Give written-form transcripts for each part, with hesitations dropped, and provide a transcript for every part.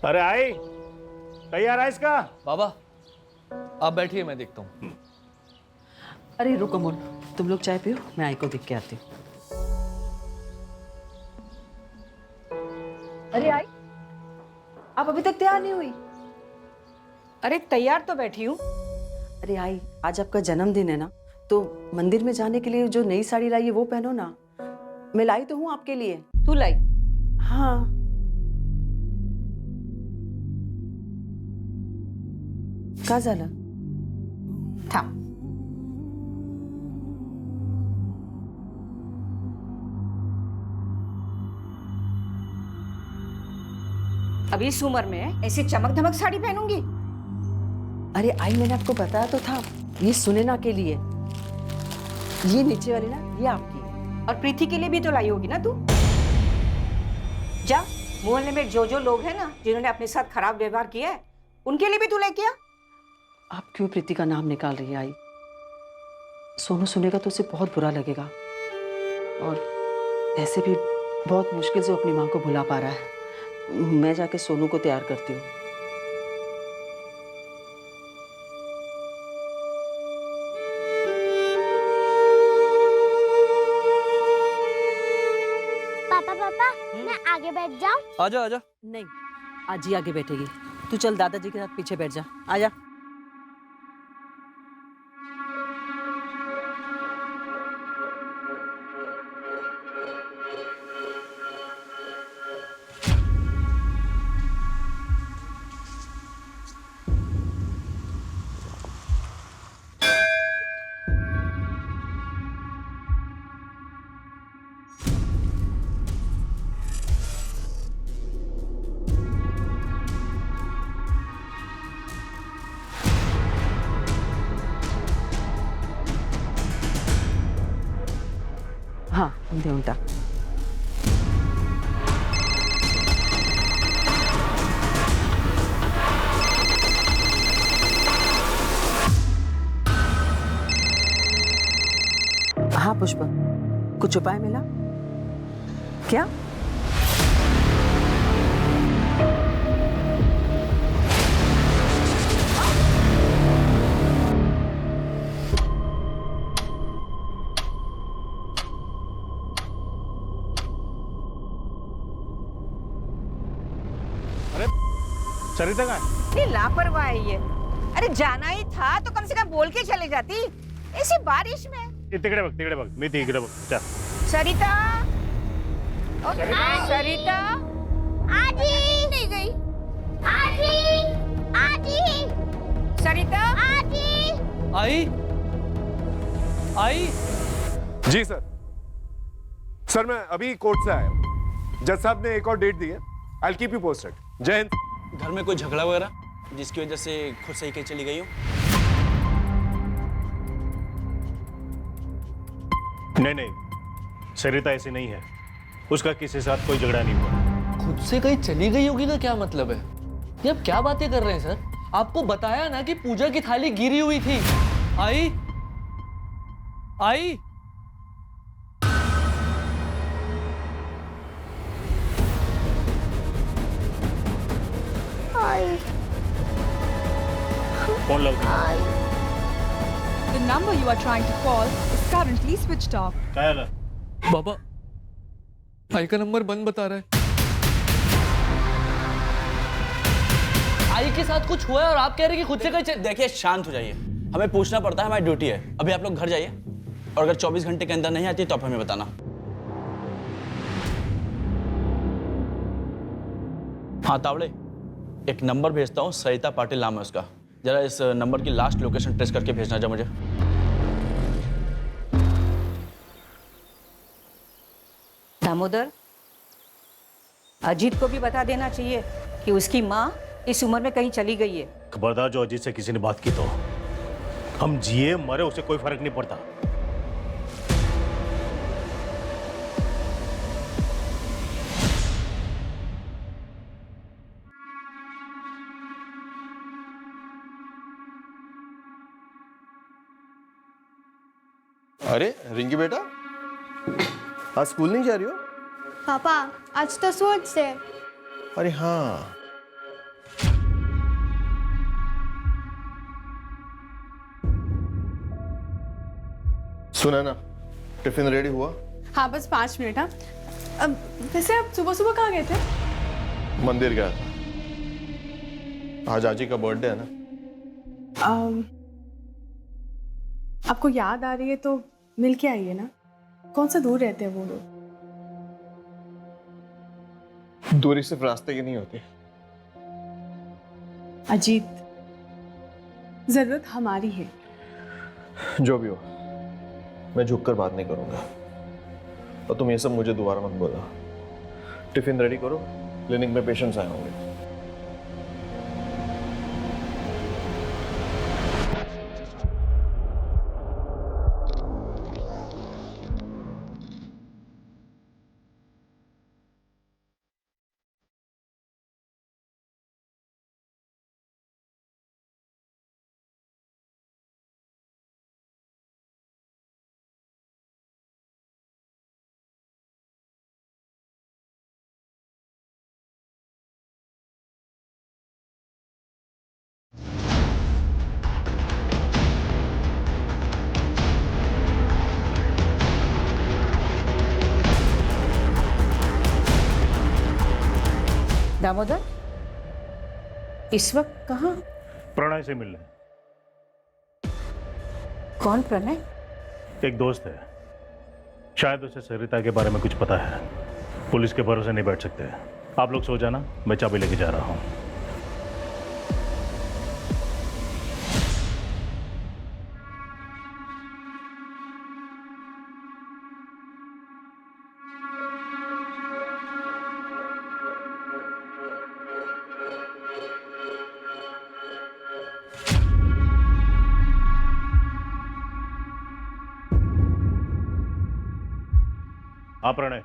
अरे आई, तैयार है इसका? बाबा आप बैठिए, मैं देखता हूँ। अरे रुको मोन, तुम लोग चाय पियो, मैं आई को देख के आती हूँ। अरे आई, आप अभी तक तैयार नहीं हुई? अरे तैयार तो बैठी हूँ। अरे आई, आज आपका जन्मदिन है ना, तो मंदिर में जाने के लिए जो नई साड़ी लाई है वो पहनो ना। मैं लाई तो हूँ आपके लिए। तू लाई? हाँ। का झालं? थांब। अभी इस उम्र में ऐसी चमक धमक साड़ी पहनूंगी? अरे आई, मैंने आपको बताया तो था, ये सुनैना के लिए। ये नीचे वाली ना, ये आपकी है। और प्रीति के लिए भी तो लाई होगी ना तू? जा, मोहल्ले में जो लोग हैं ना जिन्होंने अपने साथ खराब व्यवहार किया है, उनके लिए भी तू लेके आ। आप क्यों प्रीति का नाम निकाल रही है आई? सोनू सुनेगा तो उसे बहुत बुरा लगेगा, और ऐसे भी बहुत मुश्किल से वो अपनी माँ को भुला पा रहा है। मैं जाके सोनू को तैयार करती हूँ। पापा पापा मैं आगे बैठ जाऊं? आजा आजा। नहीं, आज ही आगे बैठेगी। तू चल दादाजी के साथ पीछे बैठ जा। आजा। हाँ, देऊन टाक। हाँ पुष्पा, कुछ उपाय मिला क्या? अरे सरिता कहाँ है? ये लापरवाह है ये। अरे जाना ही था तो कम से कम बोल के चले जाती, ऐसी बारिश में। तिकडे बघ, मी तिकडे बघ। चल। सरिता, ओ सरिता, आजी नहीं गई। आजी, आजी, सरिता, आजी। आई आई। जी सर मैं अभी कोर्ट से आया हूं। जज साहब ने एक और डेट दी है। I will keep you posted. जय हिंद। घर में कोई झगड़ा वगैरह जिसकी वजह से खुद सही कहीं चली गई हो? नहीं, सरिता ऐसी नहीं है। उसका किसी के साथ कोई झगड़ा नहीं हुआ। खुद से कहीं चली गई होगी का क्या मतलब है? ये आप क्या बातें कर रहे हैं सर? आपको बताया ना कि पूजा की थाली गिरी हुई थी। आई आई। फोन लाओ। The number you are trying to call is currently switched off. क्या है? बाबा, आई का नंबर बंद बता रहा है। आई के साथ कुछ हुआ है और आप कह रहे हैं कि खुद से कहीं देखिए शांत हो जाइए, हमें पूछना पड़ता है, हमारी ड्यूटी है। अभी आप लोग घर जाइए और अगर 24 घंटे के अंदर नहीं आती तो आप हमें बताना। हाँ तावड़े, एक नंबर भेजता हूँ, सरिता पाटिल नाम है उसका। जरा इस नंबर की लास्ट लोकेशन ट्रेस करके भेजना जा मुझे। दामोदर, अजीत को भी बता देना चाहिए कि उसकी माँ इस उम्र में कहीं चली गई है। खबरदार, जो अजीत से किसी ने बात की तो हम जिए मरे उसे कोई फर्क नहीं पड़ता। अरे रिंकी बेटा, आज स्कूल नहीं जा रही हो? पापा आज तो स्पोर्ट्स है। अरे हाँ, सुना ना, टिफिन रेडी हुआ? हाँ बस 5 मिनट। हाँ अब वैसे आप सुबह सुबह कहाँ गए थे? मंदिर गया था, आज आजी का बर्थडे है ना। आपको याद आ रही है तो मिल के आइए ना। कौन सा दूर रहते हैं वो लोग? दूरी सिर्फ रास्ते की नहीं होती। अजीत, जरूरत हमारी है। जो भी हो, मैं झुककर बात नहीं करूंगा। और तुम ये सब मुझे दोबारा मत बोला। टिफिन रेडी करो, क्लिनिक में पेशेंट्स आए होंगे। दामोदर, इस वक्त कहाँ? प्रणय से मिलने। कौन प्रणय? एक दोस्त है, शायद उसे सरिता के बारे में कुछ पता है। पुलिस के भरोसे नहीं बैठ सकते। आप लोग सो जाना, मैं चाबी लेके जा रहा हूँ। हाँ प्रणय,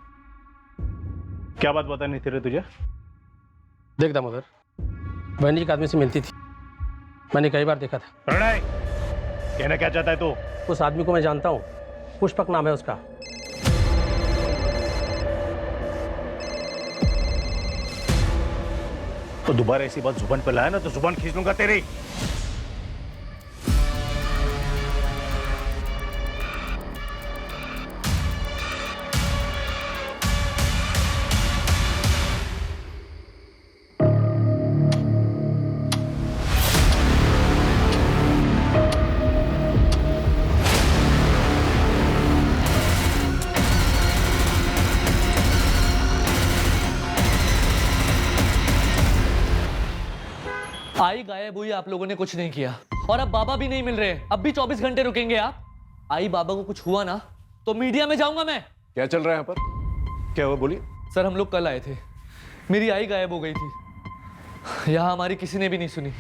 क्या बात बतानी थी रे तुझे? देख दामोदर, बहन एक आदमी से मिलती थी, मैंने कई बार देखा था। प्रणय, कहना क्या चाहता है तू? उस आदमी को मैं जानता हूँ, पुष्पक नाम है उसका। तो दोबारा ऐसी बात जुबान पे लाया ना तो जुबान खींच लूंगा तेरी। आई गायब हुई, आप लोगों ने कुछ नहीं किया। और अब बाबा भी नहीं मिल रहे। अब भी 24 घंटे रुकेंगे आप? आई बाबा को कुछ हुआ ना तो मीडिया में जाऊंगा मैं। क्या चल रहा है यहाँ पर? क्या हुआ, बोलिए। सर हम लोग कल आए थे, मेरी आई गायब हो गई थी। यहाँ हमारी किसी ने भी नहीं सुनी।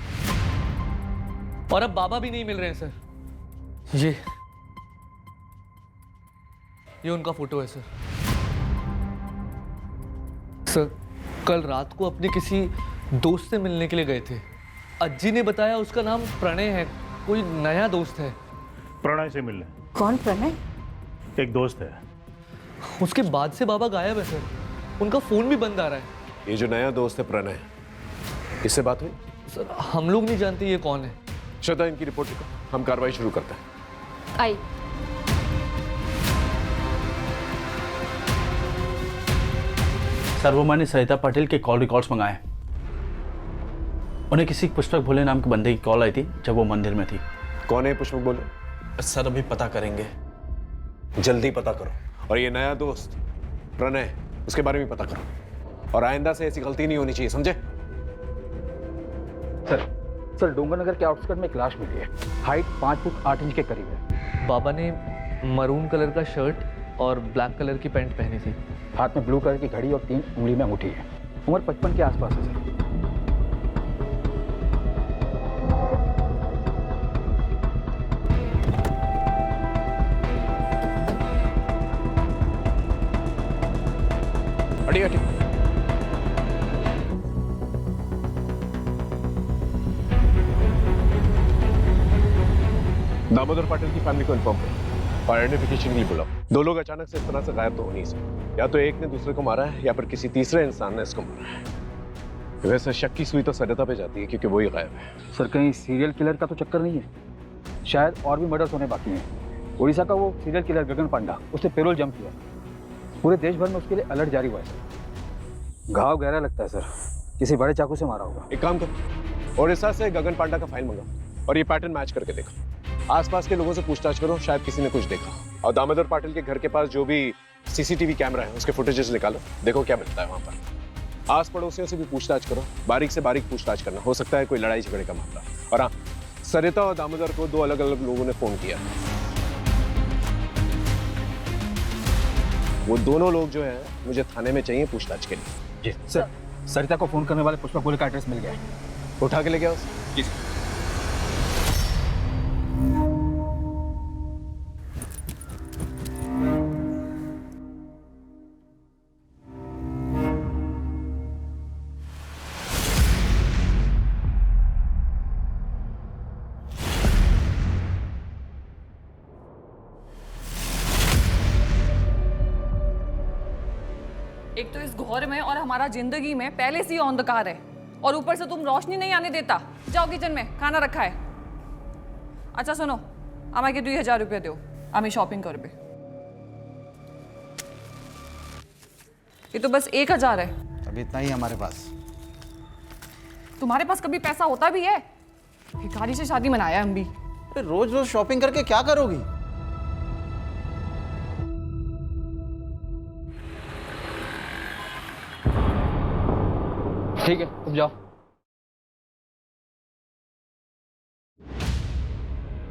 और अब बाबा भी नहीं मिल रहे हैं सर। ये उनका फोटो है सर। सर कल रात को अपने किसी दोस्त से मिलने के लिए गए थे। अज्जी ने बताया उसका नाम प्रणय है, कोई नया दोस्त है। प्रणय से मिलने। कौन प्रणय? एक दोस्त है। उसके बाद से बाबा गायब है सर, उनका फोन भी बंद आ रहा है। ये जो नया दोस्त है प्रणय, इससे बात हुई? सर हम लोग नहीं जानते ये कौन है। श्रद्धा, इनकी रिपोर्ट लिखो, हम कार्रवाई शुरू करते हैं। आई। सर वो मैंने सरिता पाटिल के कॉल रिकॉर्ड्स मंगाए। उन्हें किसी पुष्पक भोले नाम के बंदे की कॉल आई थी जब वो मंदिर में थी। कौन है पुष्पक भोले? सर अभी पता करेंगे। जल्दी पता करो। और ये नया दोस्त प्रणय, उसके बारे में पता करो। और आइंदा से ऐसी गलती नहीं होनी चाहिए, समझे? सर डोंगरनगर के आउटस्कर्ट में एक लाश मिली है, हाइट 5 फुट 8 इंच के करीब है। बाबा ने मरून कलर का शर्ट और ब्लैक कलर की पैंट पहनी थी। हाथ में ब्लू कलर की घड़ी और 3 उंगली में अंगूठी है। उम्र 55 के आसपास है सर। हटिए। दामोदर पाटिल की फैमिली को इन्फॉर्म करो और आइडेंटिफिकेशन के लिए बुलाओ। दो लोग अचानक से इस तरह से गायब तो हो नहीं सकते। या तो एक ने दूसरे को मारा है या फिर किसी तीसरे इंसान ने इसको मारा है। वैसे शक की सुई तो सरिता पे जाती है क्योंकि वो ही गायब है। सर कहीं सीरियल किलर का तो चक्कर नहीं है? शायद और भी मर्डर्स होने बाकी हैं। उड़ीसा का वो सीरियल किलर गगन पांडा, उसने पेरोल जंप किया। पूरे देश भर में उसके लिए अलर्ट जारी हुआ है सर। घाव गहरा लगता है सर, किसी बड़े चाकू से मारा होगा। एक काम करो, उड़ीसा से गगन पांडा का फाइल मंगाओ और ये पैटर्न मैच करके देखो। आसपास के लोगों से पूछताछ करो, शायद किसी ने कुछ देखा। और दामोदर पाटिल के घर के पास जो भी सीसीटीवी कैमरा है उसके फुटेजेस निकालो, देखो क्या मिलता है वहां पर। आस पड़ोसियों से भी पूछताछ करो, बारीक से बारीक पूछताछ करना, हो सकता है कोई लड़ाई झगड़े का मामला। और हाँ, सरिता और दामोदर को 2 अलग अलग लोगों ने फोन किया। वो दोनों लोग जो है मुझे थाने में चाहिए पूछताछ के लिए। जी सर, सरिता को फोन करने वाले पुष्पा गोले का एड्रेस मिल गया है। उठा के ले गया उसे। जी सर। एक तो इस घर में और हमारा जिंदगी में पहले से ही अंधकार है और ऊपर से तुम रोशनी नहीं आने देता। जाओ किचन में, खाना रखा है। अच्छा सुनो, আমাকে 2000 रुपये दो, আমি शॉपिंग करबे। ये तो बस 1000 है। अभी इतना ही हमारे पास। तुम्हारे पास कभी पैसा होता भी है? भिखारी से शादी मनाया हम भी। रोज रोज शॉपिंग करके क्या करोगी? ठीक है, तुम जाओ।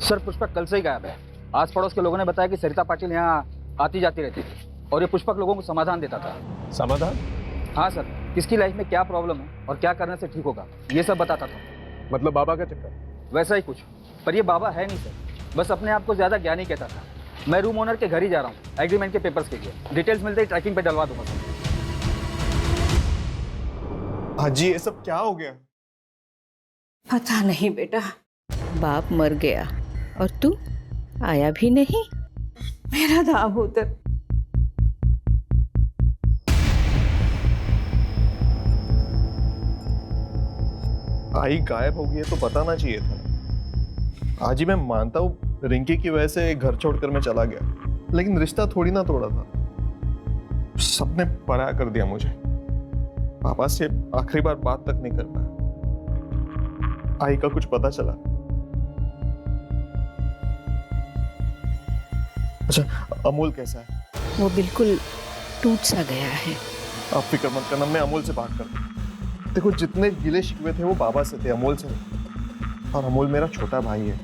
सर, पुष्पक कल से ही गायब है। आस पड़ोस के लोगों ने बताया कि सरिता पाटिल यहाँ आती जाती रहती थी और ये पुष्पक लोगों को समाधान देता था। समाधान? हाँ सर, किसकी लाइफ में क्या प्रॉब्लम है और क्या करने से ठीक होगा ये सब बताता था। मतलब बाबा का चक्कर? वैसा ही कुछ, पर ये बाबा है नहीं सर, बस अपने आप को ज्यादा ज्ञानी कहता था। मैं रूम ओनर के घर ही जा रहा हूँ एग्रीमेंट के पेपर्स के लिए। डिटेल्स मिलते ही ट्रैकिंग पे डलवा दूंगा सर। हाजी, ये सब क्या हो गया? पता नहीं बेटा, बाप मर गया और तू आया भी नहीं। मेरा दामोदर। आई गायब हो गई है तो बताना चाहिए था। आज ही मैं मानता हूँ रिंकी की वजह से घर छोड़कर मैं चला गया, लेकिन रिश्ता थोड़ी ना तोड़ा था। सबने पराया कर दिया मुझे। पापा से आखिरी बार बात तक नहीं कर पाया। आई का कुछ पता चला? अच्छा, अमूल कैसा है? वो बिल्कुल टूट सा गया है। आप फिक्र मत करना, मैं अमूल से बात करता हूँ। देखो, जितने गिले शिकवे थे वो बाबा से थे, अमूल से नहीं। और अमूल मेरा छोटा भाई है,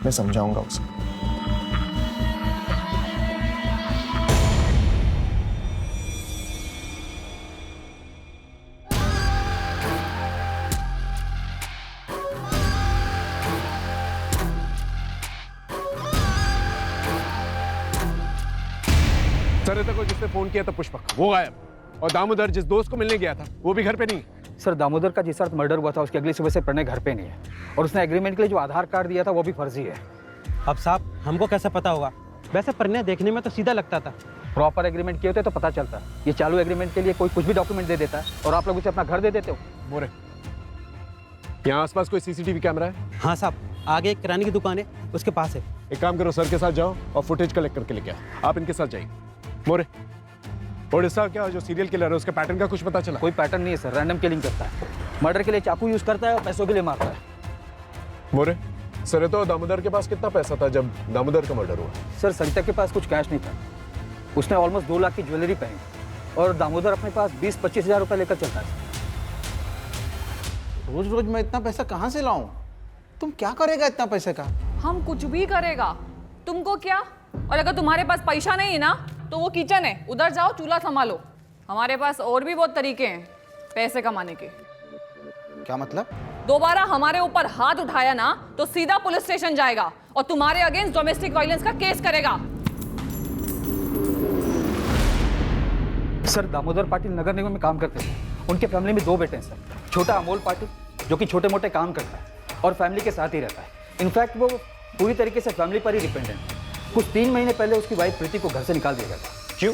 मैं समझाऊंगा उसे। सरिता को जिसने फोन किया था पुष्पक, वो गायब। और दामोदर जिस दोस्त को मिलने गया था वो भी घर पे नहीं। सर, दामोदर का जिस रात मर्डर हुआ था उसकी अगली सुबह से प्रणय घर पे नहीं है और उसने एग्रीमेंट के लिए जो आधार कार्ड दिया था वो भी फर्जी है। अब साहब, हमको कैसे पता होगा? वैसे प्रणय देखने में तो सीधा लगता था। प्रॉपर एग्रीमेंट किए होते तो पता चलता। ये चालू एग्रीमेंट के लिए कोई कुछ भी डॉक्यूमेंट दे देता है और आप लोग उसे अपना घर दे देते हो। बोरे, यहाँ आसपास कोई सीसीटीवी कैमरा है? हाँ साहब, आगे एक किराने की दुकान है, उसके पास है। एक काम करो, सर के साथ जाओ और फुटेज कलेक्ट करके लेके आओ। आप इनके साथ जाइए। मोरे, उड़ीसा क्या जो सीरियल किलर है उसके पैटर्न का कुछ पता चला? कोई पैटर्न नहीं है सर, रैंडम किलिंग करता है। मर्डर के लिए चाकू यूज करता है और पैसों के लिए मारता है। मोरे, सरिता और दामोदर के पास कितना पैसा था जब दामोदर का मर्डर हुआ? सर, सरिता के पास कुछ कैश नहीं था। उसने ऑलमोस्ट 2 लाख की ज्वेलरी पहनी और दामोदर अपने पास 20-25 हजार रुपए लेकर चलता है। रोज रोज मैं इतना पैसा कहाँ से लाऊं? तुम क्या करेगा इतना पैसे का? हम कुछ भी करेगा, तुमको क्या? और अगर तुम्हारे पास पैसा नहीं है ना तो वो किचन है, उधर जाओ, चूल्हा संभालो। हमारे पास और भी बहुत तरीके हैं पैसे कमाने के। क्या मतलब? दोबारा हमारे ऊपर हाथ उठाया ना तो सीधा पुलिस स्टेशन जाएगा और तुम्हारे अगेंस्ट डोमेस्टिक वायलेंस का केस करेगा। सर, दामोदर पाटिल नगर निगम में काम करते थे। उनके फैमिली में 2 बेटे हैं सर। छोटा अमोल पाटिल जो कि छोटे मोटे काम करता है और फैमिली के साथ ही रहता है। इनफैक्ट वो पूरी तरीके से फैमिली पर ही डिपेंडेंट है। कुछ 3 महीने पहले उसकी वाइफ प्रीति को घर से निकाल दिया गया था। क्यों?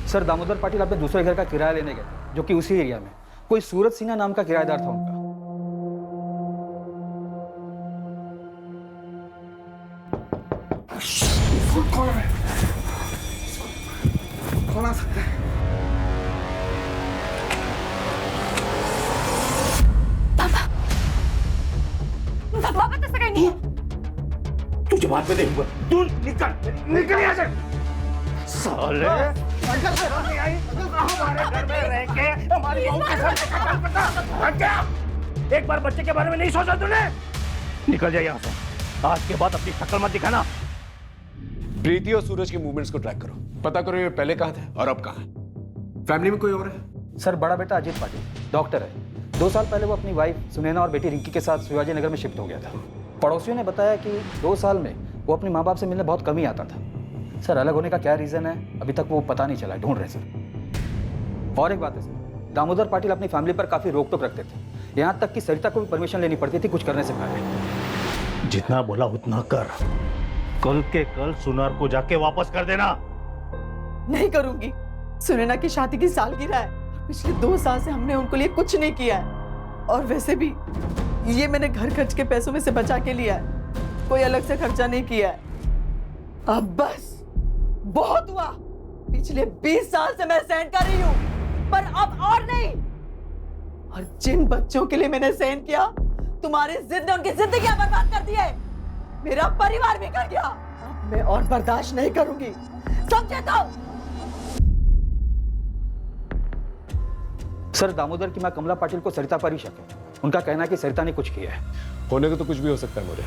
सर, दामोदर पाटिल अपने दूसरे घर का किराया लेने गए जो कि उसी एरिया में कोई सूरज सिन्हा नाम का किराएदार था उनका। भी देखूंगा। तू निकल यहाँ से साले। हमारे घर में रह के हमारी बहू के साथ क्या? एक बार बच्चे के बारे में नहीं सोचा तूने? निकल जाए यहाँ से। आज के बाद अपनी शक्ल मत दिखाना। प्रीति और सूरज के मूवमेंट्स को ट्रैक करो, पता करो ये पहले कहाँ थे और अब कहाँ है। फैमिली में कोई और है? सर बड़ा बेटा अजीत पाटिल डॉक्टर है। 2 साल पहले वो अपनी वाइफ सुनैना और बेटी रिंकी के साथ शिवाजी नगर में शिफ्ट हो गया था। पड़ोसियों ने बताया कि 2 साल में वो अपने माँ बाप से मिलने बहुत कम ही आता था। सर अलग होने का क्या रीज़न है अभी तक वो पता नहीं चला, ढूंढ रहे सर। और एक बात है सर, दामोदर पाटिल अपनी फैमिली पर काफ़ी रोक टोक रखते थे, यहाँ तक कि सरिता को भी परमिशन लेनी पड़ती थी कुछ करने से पहले। जितना बोला उतना कर। कल के कल सुनार को जाके वापस कर देना। नहीं करूंगी। सुनैना की शादी की सालगिरह है। पिछले 2 साल से हमने उनको लिए कुछ नहीं किया है। और वैसे भी ये मैंने घर खर्च के पैसों में से बचा के लिया है, कोई अलग से खर्चा नहीं किया है। अब बस बहुत हुआ। पिछले 20 साल से मैं सहन कर रही हूँ, पर अब और नहीं। और जिन बच्चों के लिए मैंने सहन किया, तुम्हारी जिद ने उनकी जिंदगियां बर्बाद कर दी है। मेरा परिवार भी कर गया। अब मैं और बर्दाश्त नहीं करूंगी, समझे तो? सर दामोदर की मां कमला पाटिल को सरिता पर ही शक है। उनका कहना है कि सरिता ने कुछ किया है। होने को तो कुछ भी हो सकता है मोरे।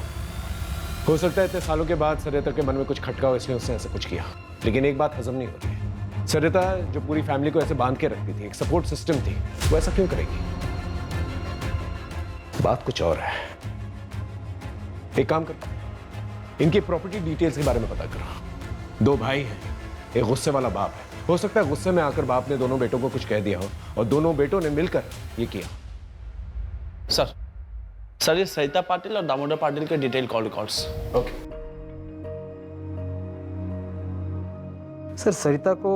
हो सकता है इतने सालों के बाद सरिता के मन में कुछ खटका हो इसलिए उसने ऐसा कुछ किया। लेकिन एक बात हजम नहीं हो रही, सरिता जो पूरी फैमिली को ऐसे बांध के रखती थी, एक सपोर्ट सिस्टम थी, वो ऐसा क्यों करेगी? बात कुछ और है। एक काम करो, इनकी प्रॉपर्टी डिटेल्स के बारे में पता करो। 2 भाई हैं, एक गुस्से वाला बाप है। हो सकता है गुस्से में आकर बाप ने दोनों बेटों को कुछ कह दिया हो और दोनों बेटों ने मिलकर ये किया। सर ये सरिता पाटिल और दामोदर पाटिल के detail call records. Okay sir Sarita को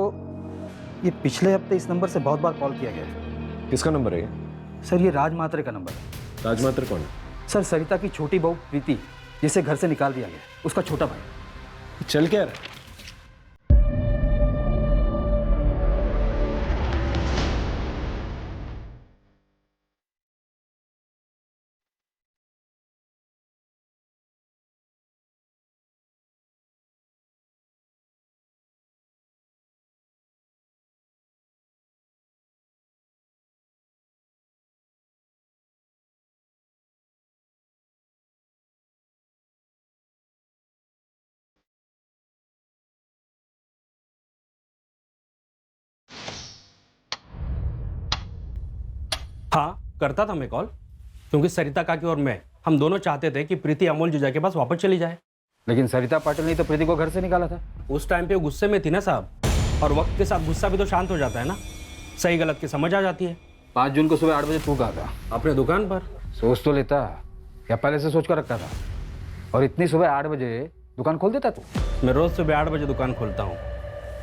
ये पिछले हफ्ते इस नंबर से बहुत बार कॉल किया गया है। किसका नंबर है ये? सर ये राज मात्रे का नंबर है। राज मात्रे कौन है? सर सरिता की छोटी बहू प्रीति, जिसे घर से निकाल दिया गया, उसका छोटा भाई। चल क्या रहा है? हाँ करता था मैं कॉल, क्योंकि सरिता काकी और मैं हम दोनों चाहते थे कि प्रीति अमोल जीजा के पास वापस चली जाए। लेकिन सरिता पाटिल ने तो प्रीति को घर से निकाला था। उस टाइम पे वो गुस्से में थी ना साहब, और वक्त के साथ गुस्सा भी तो शांत हो जाता है ना, सही गलत की समझ आ जाती है। 5 जून को सुबह 8 बजे तू कहा था? अपने दुकान पर। सोच तो लेता, या पहले से सोच कर रखता था? और इतनी सुबह 8 बजे दुकान खोल देता तू? मैं रोज सुबह 8 बजे दुकान खोलता हूँ।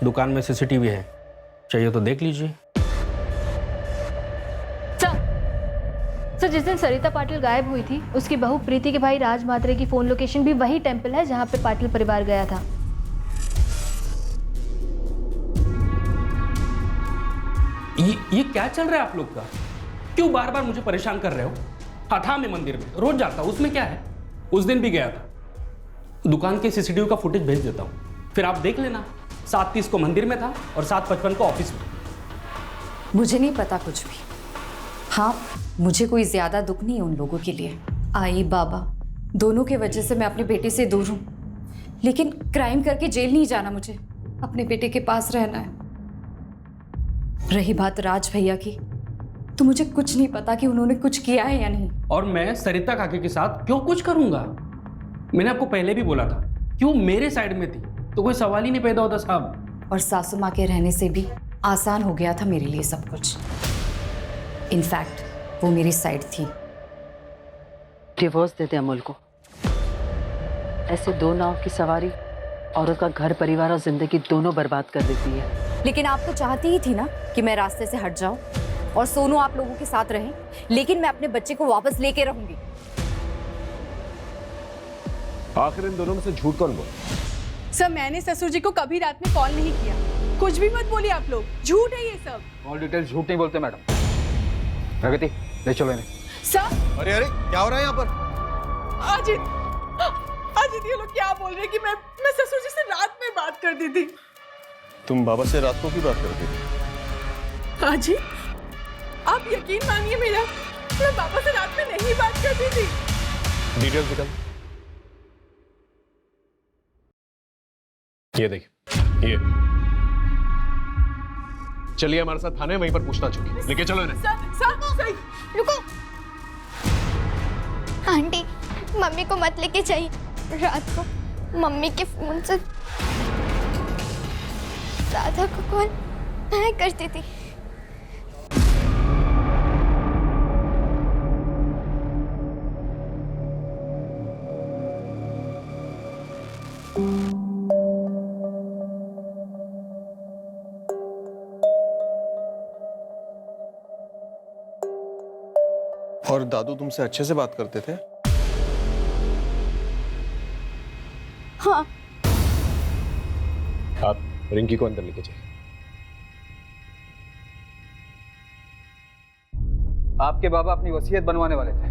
दुकान में CCTV है, चाहिए तो देख लीजिए। सर जिस दिन सरिता पाटिल गायब हुई थी, उसकी बहू प्रीति के भाई राज मात्रे की फोन लोकेशन भी वही टेंपल है जहां पे पाटिल परिवार गया था। ये क्या चल रहा है आप लोग का? क्यों बार बार मुझे परेशान कर रहे हो? हाँ मैं मंदिर में रोज जाता हूँ, उसमें क्या है? उस दिन भी गया था। दुकान के CCTV का फुटेज भेज देता हूँ, फिर आप देख लेना। 7:30 को मंदिर में था और 7:55 को ऑफिस में। मुझे नहीं पता कुछ भी। हाँ मुझे कोई ज्यादा दुख नहीं है उन लोगों के लिए। आई बाबा दोनों के वजह से मैं अपने बेटे से दूर हूँ, लेकिन क्राइम करके जेल नहीं जाना, मुझे अपने बेटे के पास रहना है। रही बात राज भैया की, तो मुझे कुछ नहीं पता कि उन्होंने कुछ किया है या नहीं। और मैं सरिता काकी के साथ क्यों कुछ करूंगा? मैंने आपको पहले भी बोला था, क्यों मेरे साइड में थी तो कोई सवाल ही नहीं पैदा होता साहब। और सासू माँ के रहने से भी आसान हो गया था मेरे लिए सब कुछ। इनफैक्ट वो मेरी साइड थी। डिवोर्स दे दे अमोल को। ऐसे 2 नाव की सवारी औरत का घर परिवार और जिंदगी दोनों बर्बाद कर देती है। लेकिन आप तो चाहती ही थी ना कि मैं रास्ते से हट जाऊं और सोनू आप लोगों के साथ रहे, लेकिन मैं अपने बच्चे को वापस लेके रहूंगी। आखिर इन दोनों में से झूठ कौन बोला? सर मैंने ससुर जी को कभी रात में कॉल नहीं किया। कुछ भी मत बोलिए आप लोग, झूठ है ये सब। ऑल डिटेल झूठ नहीं बोलते मैडम। प्रगति ले चलो इन्हें। सर अरे क्या हो रहा है यहाँ पर? अजीत आज ये लोग क्या बोल रहे हैं कि मैं ससुर जी से रात में बात कर दी थी। तुम बाबा से रात को क्यों बात करती थी? हाँ जी, आप यकीन मानिए मेरा, मैं बाबा से रात में नहीं बात करती थी। डिटेल्स निकल। ये देख, ये चलिए हमारे साथ थाने, वहीं पर पूछताछ होगी। लेके चलो इन्हें। सर, रुको। आंटी, मम्मी को मत लेके जाइए। रात को मम्मी के फोन से राधा को कॉल मैं करती थी। और दादू तुमसे अच्छे से बात करते थे? हाँ। आप रिंकी को अंदर लेके जाइए। आपके बाबा अपनी वसीयत बनवाने वाले थे,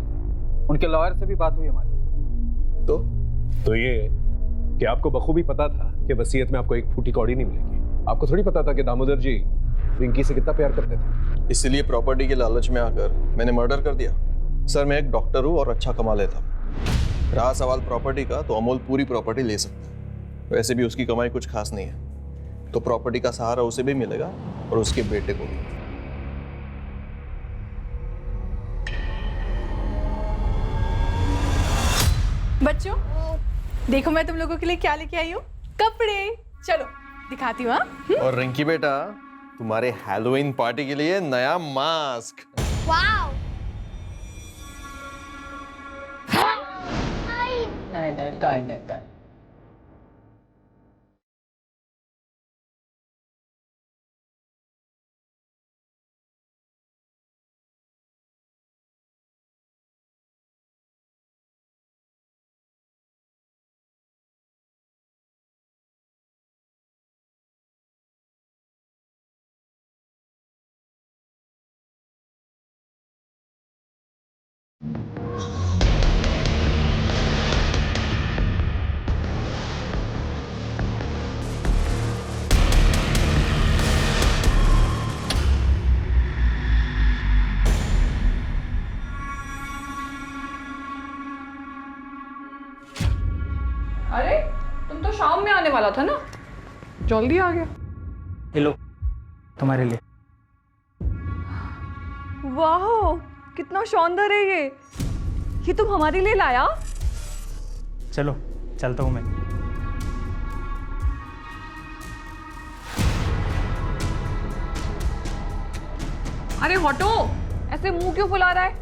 उनके लॉयर से भी बात हुई हमारी। तो ये कि आपको बखूबी पता था कि वसीयत में आपको एक फूटी कौड़ी नहीं मिलेगी। आपको थोड़ी पता था कि दामोदर जी रिंकी से कितना प्यार करते थे। इसलिए प्रॉपर्टी के लालच में आकर मैंने मर्डर कर दिया। सर, मैं एक डॉक्टर हूँ और अच्छा कमा लेता हूँ। रहा सवाल प्रॉपर्टी का, तो अमोल पूरी प्रॉपर्टी ले सकता है। वैसे भी उसकी कमाई कुछ खास नहीं है, तो प्रॉपर्टी का सहारा उसे भी मिलेगा और उसके बेटे को भी। बच्चों, देखो मैं तुम लोगों के लिए क्या लेके आई हूँ। कपड़े। चलो दिखाती हूँ। और रिंकी बेटा, तुम्हारे हैलोवीन पार्टी के लिए नया मास्क। वाओ। नहीं। अरे तुम तो शाम में आने वाला था ना, जल्दी आ गया। हेलो, तुम्हारे लिए। वाह, कितना शानदार है ये तुम हमारे लिए लाया? चलो चलता हूँ मैं। अरे हटो, ऐसे मुंह क्यों फुला रहा है?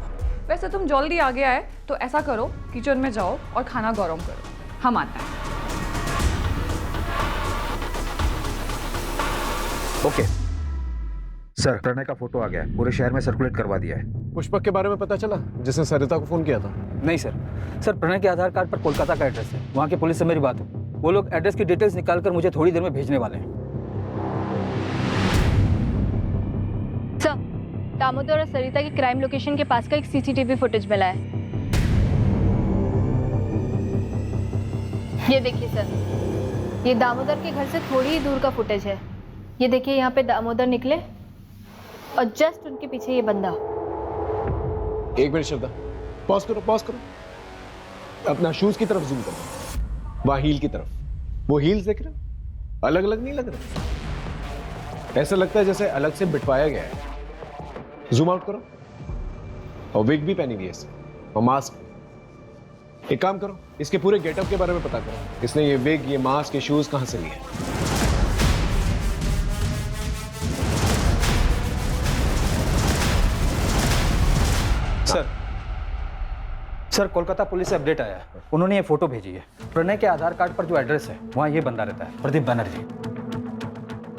वैसे तुम जल्दी आ गया है तो ऐसा करो, किचन में जाओ और खाना गरम करो, हम आते हैं। ओके सर, प्रणय का फोटो आ गया है, पूरे शहर में सर्कुलेट करवा दिया है। पुष्पक के बारे में पता चला, जिसने सरिता को फोन किया था? नहीं सर, प्रणय के आधार कार्ड पर कोलकाता का एड्रेस है। वहाँ की पुलिस से मेरी बात हुई, वो लोग एड्रेस की डिटेल्स निकालकर मुझे थोड़ी देर में भेजने वाले हैं। सर, दामोदर और सरिता की क्राइम लोकेशन के पास का एक सीसीटीवी फुटेज मिला है। ये देखिए सर, ये दामोदर के घर से थोड़ी ही दूर का फुटेज है। ये देखिए, यहाँ पे दामोदर निकले और जस्ट उनके पीछे ये बंदा। एक मिनट श्रद्धा, पॉज करो। अपना शूज की तरफ जूम करो, वहां हील की तरफ। वो हील्स देख रहे हो? अलग अलग नहीं लग रहे, ऐसा लगता है जैसे अलग से बिठवाया गया है। जूम आउट करो। और विग भी पहनी हुई है इसने, और मास्क। एक काम करो, इसके पूरे गेटअप के बारे में पता करो। इसने ये विग, ये मास्क, ये शूज कहां से लिए? सर, कोलकाता पुलिस से अपडेट आया है, उन्होंने ये फोटो भेजी है। प्रणय के आधार कार्ड पर जो एड्रेस है वहाँ ये बंदा रहता है, प्रदीप बनर्जी।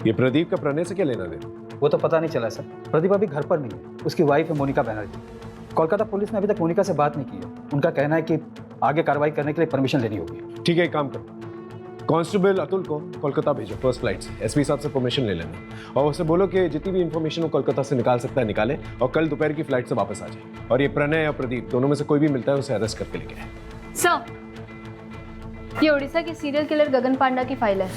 ये प्रदीप का प्रणय से क्या लेना देना? वो तो पता नहीं चला सर, प्रदीप अभी घर पर नहीं है, उसकी वाइफ है मोनिका बनर्जी। कोलकाता पुलिस ने अभी तक मोनिका से बात नहीं की है। उनका कहना है कि आगे कार्रवाई करने के लिए परमिशन लेनी होगी। ठीक है, एक काम करो, कांस्टेबल अतुल को कोलकाता भेजो फर्स्ट फ्लाइट से। एसपी साहब से परमिशन ले लेना और उसे बोलो कि जितनी भी इंफॉर्मेशन वो कोलकाता से निकाल सकता है निकाले, और कल दोपहर की फ्लाइट से वापस आ जाए। और ये प्रणय और प्रदीप दोनों में से कोई भी मिलता है उसे अरेस्ट करके लेके आए। सर, ये उड़ीसा के सीरियल किलर गगन पांडा की फाइल है।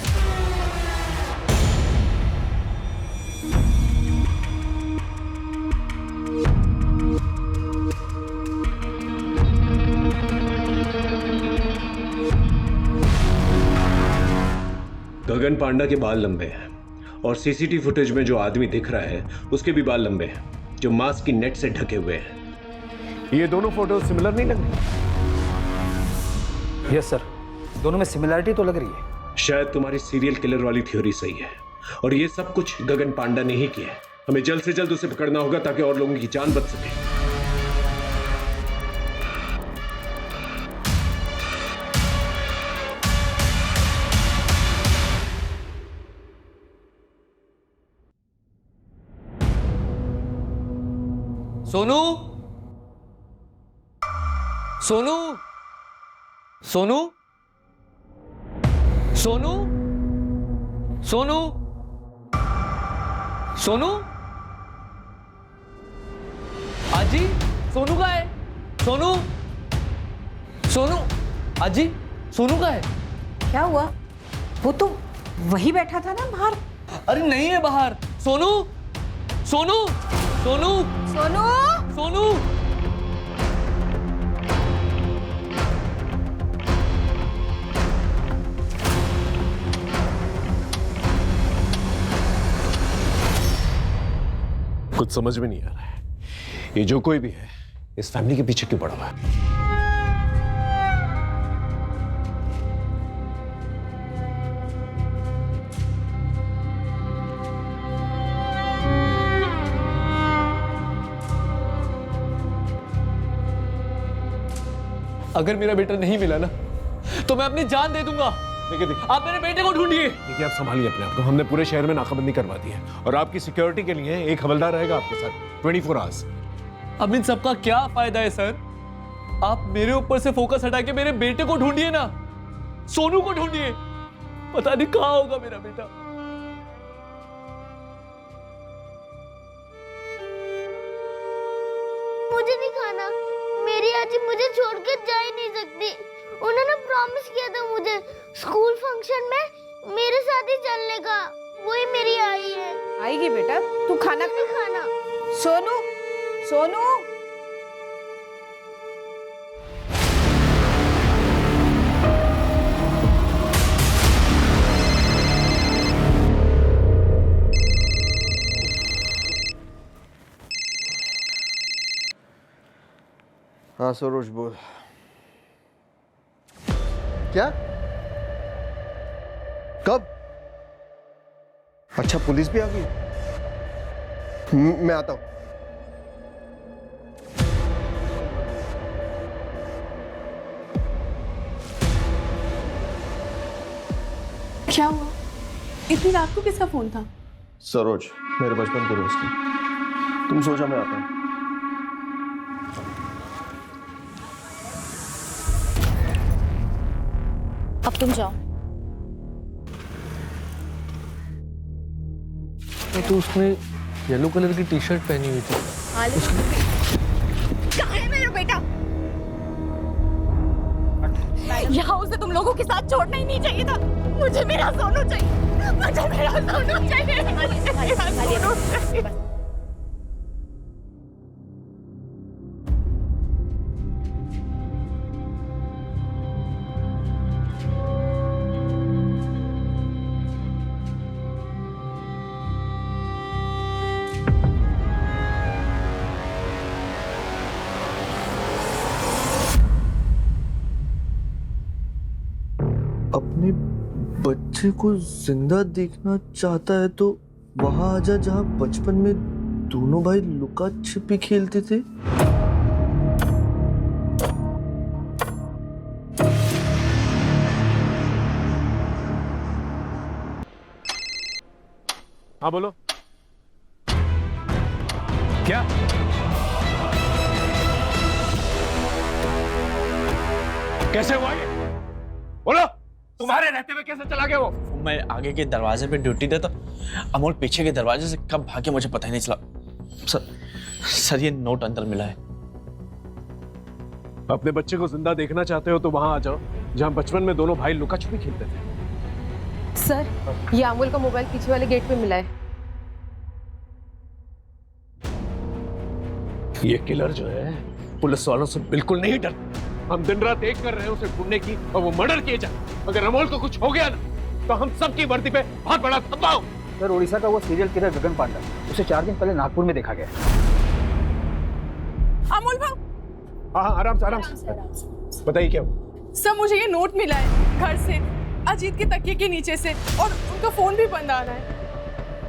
गगन पांडा के बाल लंबे हैं और सीसीटीवी फुटेज में जो आदमी दिख रहा है उसके भी बाल लंबे हैं, जो मास्क की नेट से ढके हुए हैं। ये दोनों फोटो सिमिलर नहीं लग रही? यस सर, दोनों में सिमिलरिटी तो लग रही है। शायद तुम्हारी सीरियल किलर वाली थ्योरी सही है और ये सब कुछ गगन पांडा ने ही किया है। हमें जल्द से जल्द उसे पकड़ना होगा ताकि और लोगों की जान बच सके। सोनू, सोनू, सोनू, सोनू, सोनू, सोनू, आजी, सोनू का है? सोनू, सोनू, आजी, सोनू का है? क्या हुआ? वो तो वही बैठा था ना बाहर। अरे नहीं है बाहर। सोनू, सोनू, सोनू, सोनू, सोनू। कुछ समझ में नहीं आ रहा है, ये जो कोई भी है इस फैमिली के पीछे क्यों पड़ा हुआ है? अगर मेरा बेटा नहीं मिला ना तो मैं अपनी जान दे दूंगा। देखिए आप मेरे बेटे को ढूंढिए। देखिए, आप संभालिए अपने आप को। हमने पूरे शहर में नाकाबंदी करवा दी है और आपकी सिक्योरिटी के लिए एक हवलदार रहेगा आपके साथ 24 आवर्स। अब इन सबका क्या फायदा है सर? आप मेरे ऊपर से फोकस हटा के मेरे बेटे को ढूंढिए ना, सोनू को ढूंढिए। पता नहीं कहां होगा मेरा बेटा। मुझे नहीं खाना, मेरी आजी मुझे छोड़कर जा ही नहीं सकती। उन्होंने प्रॉमिस किया था मुझे स्कूल फंक्शन में मेरे साथ ही चलने का। वही मेरी आई है। आएगी बेटा, तू खाना नहीं खाना। सोनू, सोनू, हाँ सरोज बोल। क्या? कब? अच्छा, पुलिस भी आ गई? मैं आता हूं। क्या हुआ? इतनी रात को किसका फोन था? सरोज, मेरे बचपन के दोस्त हैं। तुम सोचा, मैं आता हूं। अब तुम जाओ। तो उसने येलो कलर की टी शर्ट पहनी हुई थी। कहाँ है मेरा बेटा? यहाँ उसे तुम लोगों के साथ छोड़ना ही नहीं चाहिए था। मुझे मेरा सोनू चाहिए, मुझे मेरा सोनू चाहिए, मेरा सोनू चाहिए। अपने बच्चे को जिंदा देखना चाहता है तो वहां आजा जहां बचपन में दोनों भाई लुका छिपी खेलते थे। हाँ बोलो। क्या? कैसे हुआ ये? बोलो, तुम्हारे रहते हुए कैसे चला गया वो? मैं आगे के दरवाजे पे ड्यूटी था तो अमोल पीछे के दरवाजे से कब भागे मुझे पता ही नहीं चला। सर ये नोट अंदर मिला है। अपने बच्चे को जिंदा देखना चाहते हो तो वहां आ जाओ। जहां बचपन में दोनों भाई लुका छुपी खेलते थे। सर, ये अमूल का मोबाइल पीछे वाले गेट पे मिला है। ये किलर जो है पुलिस वालों से बिल्कुल नहीं डरता। हम दिन रात एक कर रहे हैं उसे ढूंढने की और वो मर्डर किए जाए। अगर अमोल को कुछ हो गया ना तो हम सबकी वर्दी पे बहुत बड़ा दबाव। सर, उड़ीसा का वो सीरियल किलर गगन पांडा, उसे 4 दिन पहले नागपुर में देखा गया। अमूल भाव, हाँ आराम से बताइए क्या हुआ? सर मुझे ये नोट मिला है घर से, अजीत के तकिए के नीचे से, और उनका फोन भी बंद आ रहा है।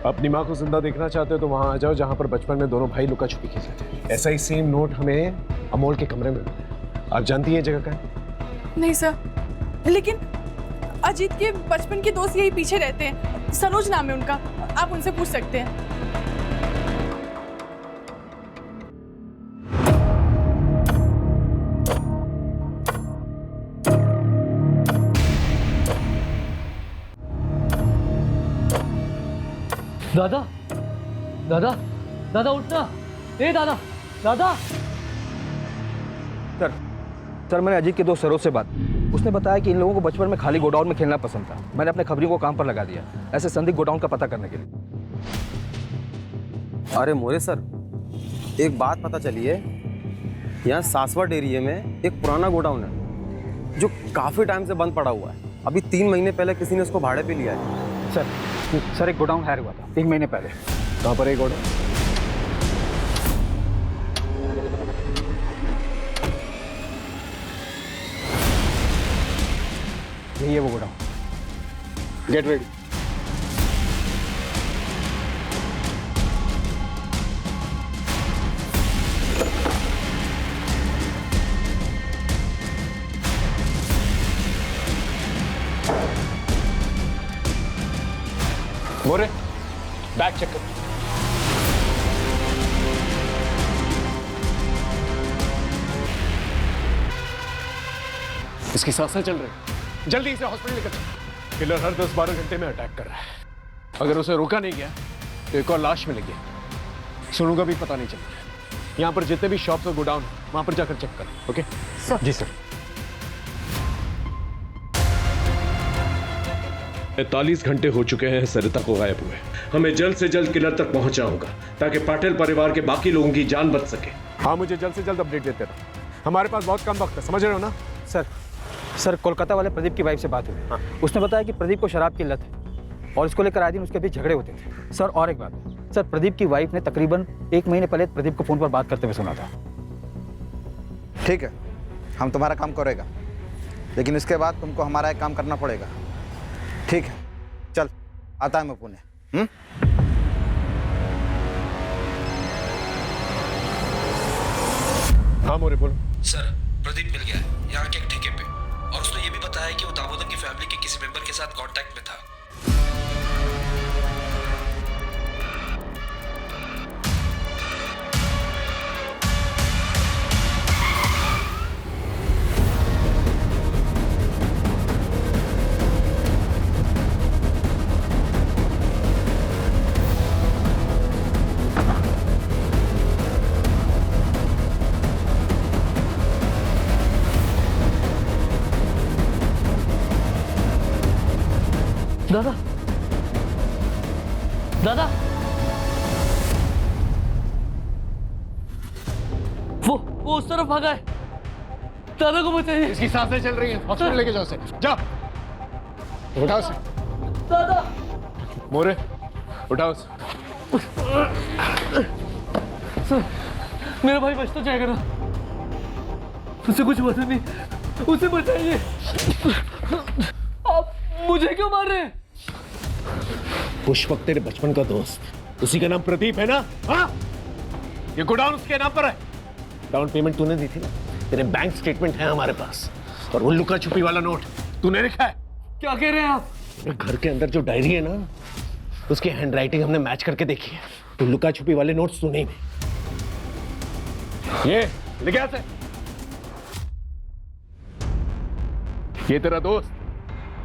अपनी माँ को जिंदा देखना चाहते हो तो वहां आ जाओ जहां पर बचपन में दोनों भाई लुका छुपी खेलते थे। ऐसा ही सेम नोट हमें अमोल के कमरे में मिला। आप जानती हैं जगह का है? नहीं सर, लेकिन अजीत के बचपन के दोस्त यही पीछे रहते हैं, सरोज नाम है उनका, आप उनसे पूछ सकते हैं। दादा दादा दादा उठना, ए दादा दादा। सर मैंने अजीत के दोस्त सरोज से बात, उसने बताया कि इन लोगों को बचपन में खाली गोडाउन में खेलना पसंद था। मैंने अपने खबरी को काम पर लगा दिया ऐसे संदिग्ध गोडाउन का पता करने के लिए। अरे मोरे सर, एक बात पता चली है, यहाँ सासवट एरिया में एक पुराना गोडाउन है जो काफ़ी टाइम से बंद पड़ा हुआ है। अभी 3 महीने पहले किसी ने उसको भाड़े पे लिया है। सर एक गोडाउन हायर हुआ था 1 महीने पहले। कहाँ पर है गोडाउन? यही है वो godown. Get ready. More, bag check कर। इसकी सांसें चल रही, जल्दी इसे हॉस्पिटल लेकर चलो। किलर हर 10-12 घंटे में अटैक कर रहा है। अगर उसे रोका नहीं गया तो एक और लाश मिलेगी। सोनू का भी पता नहीं चला। यहाँ पर जितने भी शॉप्स और गोडाउन वहां पर जाकर चेक कर। ओके जी सर। 45 घंटे हो चुके हैं सरिता को गायब हुए। हमें जल्द से जल्द किलर तक पहुंचना होगा ताकि पाटिल परिवार के बाकी लोगों की जान बच सके। हाँ, मुझे जल्द से जल्द अपडेट देते रहो। हमारे पास बहुत कम वक्त है, समझ रहे हो ना? सर कोलकाता वाले प्रदीप की वाइफ से बात हुई। उसने बताया कि प्रदीप को शराब की लत है और इसको लेकर आए दिन उसके बीच झगड़े होते थे। सर और एक बात, सर प्रदीप की वाइफ ने तकरीबन 1 महीने पहले प्रदीप को फोन पर बात करते हुए सुना था। ठीक है, हम तुम्हारा काम करेगा, लेकिन इसके बाद तुमको हमारा एक काम करना पड़ेगा। ठीक है, चल आता है मैं पुणे। हाँ मोरे बोलो। सर प्रदीप मिल गया है यहाँ के एक ठेके पे, और उसने ये भी बताया कि वो दामोदर की फैमिली के किसी मेंबर के साथ कांटेक्ट में था। दादा दादा, वो उस तरफ भागा है। दादा को बचाइए। इसकी सांसें चल रही हैं, हॉस्पिटल लेके जाओ उसे। जाओ, उठाओ उसे। दादा मोरे, उठाओ उसे। मेरा भाई बच तो जाएगा ना? उसे कुछ हुआ तो नहीं? उसे बचाइए। आप मुझे क्यों मार रहे हैं? पुष्पक तेरे बचपन का दोस्त, उसी का नाम प्रदीप है ना? हाँ, ये गोडाउन उसके नाम पर है। डाउन पेमेंट तूने दी थी ना? तेरे बैंक स्टेटमेंट है हमारे पास, और वो लुका छुपी वाला नोट तूने लिखा है। क्या कह रहे हैं आप? घर के अंदर जो डायरी है ना, उसकी हैंडराइटिंग हमने मैच करके देखी है। तो लुका छुपी वाले नोट्स तूने ही। ये लिख ऐसे, ये तेरा दोस्त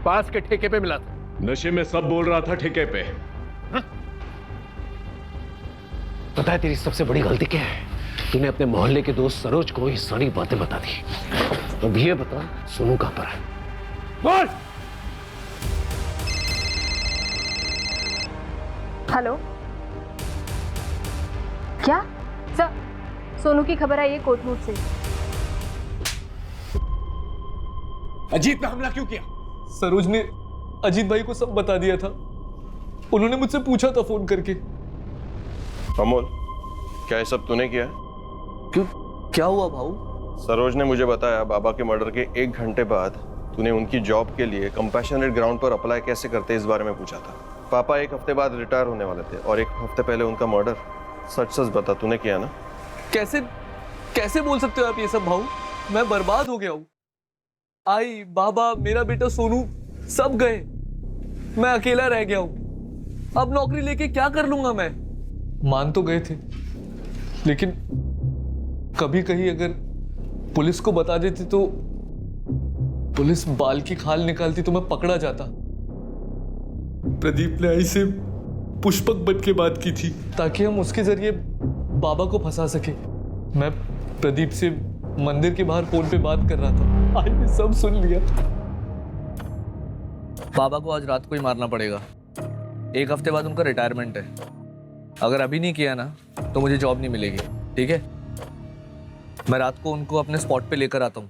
पास के ठेके पे मिला था। नशे में सब बोल रहा था ठेके पे। पता है तेरी सबसे बड़ी गलती क्या है? तूने अपने मोहल्ले के दोस्त सरोज को ये सारी बातें बता दी। अब ये बता सोनू कहां पर है? बोल। हेलो, क्या सर? सोनू की खबर आई है कोटनूर से। अजीत पे हमला क्यों किया? सरोज ने अजीत भाई को सब बता दिया था। उन्होंने मुझसे पूछा था फोन करके। अमोल, क्या ये सब तूने किया? क्यों, क्या हुआ भाऊ? सरोज ने मुझे बताया बाबा के मर्डर के 1 घंटे बाद तूने उनकी जॉब के लिए कंपैशनेट ग्राउंड पर अप्लाई कैसे करते इस बारे में पूछा था। पापा 1 हफ्ते बाद रिटायर होने वाले थे और 1 हफ्ते पहले उनका मर्डर। सच सच बता, तूने किया ना? कैसे कैसे बोल सकते हो आप ये सब भाऊ? मैं बर्बाद हो गया हूँ। आई, बाबा, मेरा बेटा सोनू सब गए। मैं अकेला रह गया हूँ। अब नौकरी लेके क्या कर लूंगा मैं? मान तो गए थे, लेकिन कभी कहीं अगर पुलिस को बता देती तो पुलिस बाल की खाल निकालती तो मैं पकड़ा जाता। प्रदीप ने आई से पुष्पक बन के बात की थी ताकि हम उसके जरिए बाबा को फंसा सके। मैं प्रदीप से मंदिर के बाहर फोन पे बात कर रहा था। आज ने सब सुन लिया। बाबा को आज रात को ही मारना पड़ेगा। 1 हफ्ते बाद उनका रिटायरमेंट है। अगर अभी नहीं किया ना तो मुझे जॉब नहीं मिलेगी। ठीक है, मैं रात को उनको अपने स्पॉट पे लेकर आता हूँ।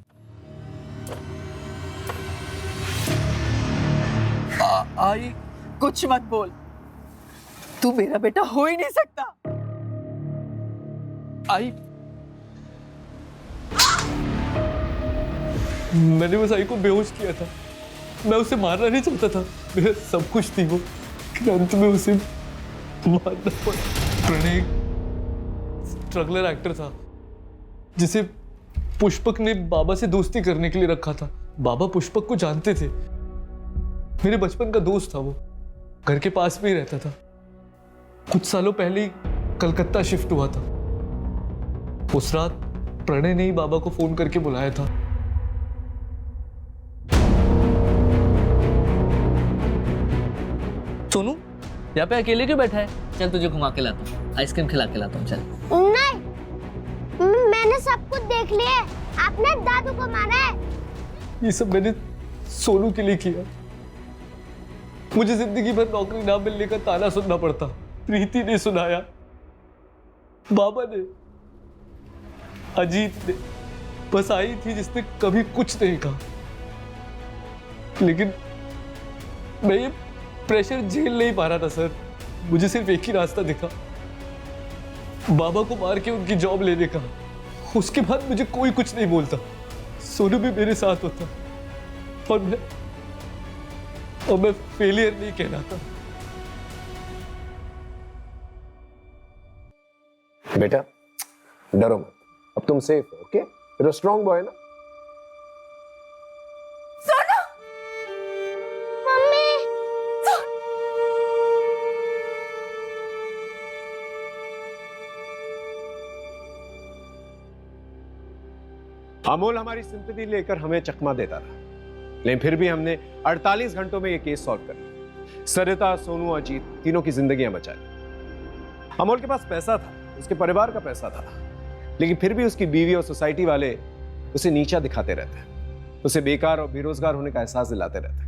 आई, कुछ मत बोल। तू मेरा बेटा हो ही नहीं सकता। आई, मैंने बस आई को बेहोश किया था। मैं उसे मारना नहीं चाहता था। मेरा सब कुछ थी वो, अंत में उसे मारना पड़ा। प्रणय स्ट्रगलर एक्टर था जिसे पुष्पक ने बाबा से दोस्ती करने के लिए रखा था। बाबा पुष्पक को जानते थे। मेरे बचपन का दोस्त था वो। घर के पास में ही रहता था। कुछ सालों पहले ही कलकत्ता शिफ्ट हुआ था। उस रात प्रणय ने ही बाबा को फोन करके बुलाया था। सोनू, यहाँ पे अकेले क्यों बैठा है? चल तुझे घुमा के लाता हूँ, आइसक्रीम खिला के लाता हूँ। चल। नहीं, मैंने सब कुछ देख लिया है। आपने दादू को मारा है। ये सब मैंने सोनू के लिए किया। मुझे जिंदगी भर नौकरी ना मिलने का ताना सुनना पड़ता। प्रीति ने सुनाया, बाबा ने, अजीत ने। बस आई थी जिसने कभी कुछ नहीं कहा। लेकिन मैं ये प्रेशर झेल नहीं पा रहा था सर। मुझे सिर्फ एक ही रास्ता दिखा, बाबा को मार के उनकी जॉब लेने का। उसके बाद मुझे कोई कुछ नहीं बोलता। सोनू भी मेरे साथ होता और मैं फेलियर नहीं कहलाता। बेटा डरो मत, अब तुम सेफ हो। Okay, you're a strong boy ना? सोनू, मम्मी। अमोल हमारी सिंपैथी लेकर हमें चकमा देता रहा, लेकिन फिर भी हमने 48 घंटों में यह केस सॉल्व कर लिया। सरिता, सोनू, अजीत तीनों की जिंदगियां बचा ली। अमोल के पास पैसा था, उसके परिवार का पैसा था, लेकिन फिर भी उसकी बीवी और सोसाइटी वाले उसे नीचा दिखाते रहते, उसे बेकार और बेरोजगार होने का एहसास दिलाते रहते।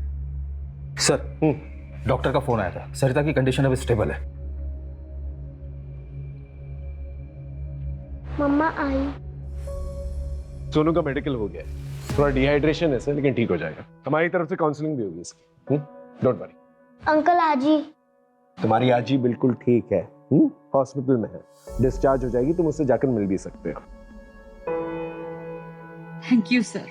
सर, डॉक्टर का फोन आया था। सरिता की कंडीशन अब स्टेबल है। मम्मा आई। सोनू का मेडिकल हो गया है, थोड़ा डिहाइड्रेशन है सर, लेकिन ठीक हो जाएगा। हमारी तरफ से काउंसलिंग भी होगी इसकी। Don't worry. अंकल आजी। तुम्हारी आजी बिल्कुल ठीक है, हॉस्पिटल में है, डिस्चार्ज हो जाएगी। तुम उससे जाकर मिल भी सकते हो। Thank you sir.